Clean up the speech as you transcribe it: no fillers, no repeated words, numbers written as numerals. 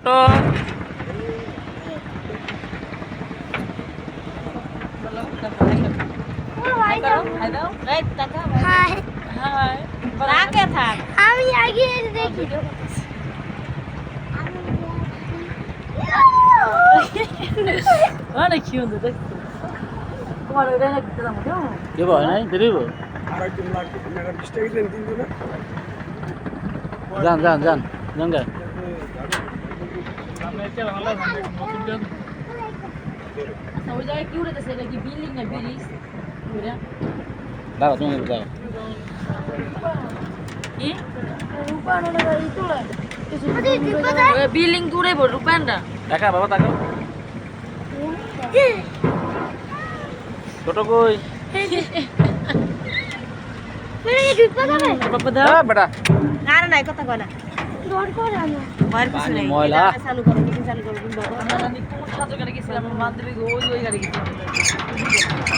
ছোট আমি আগে দেখি অনেক সুন্দর দেখতে তোমার ওইটা দেখতে দাম দেব নাই দেব যান যান যান জঙ্গা ওই জায়গায় কি উড়েছে এটা কি বিল্ডিং না ব্রিজ দাও তুমি দাও কি রূপান না গাড়ি তোলা বিল্ডিং দূরে বল রূপানটা দেখা বাবা তাকাও ছোট কই বাবা দাও বেটা আর নাই কথা কয় না রোড করে আমি বাইরে কিছু নাই ময়লা চালু করো মিটিং চালু করো আমি কোন সাজো গাড়ি গেছিলাম বান্ধবী ওই গাড়ি গেছিলাম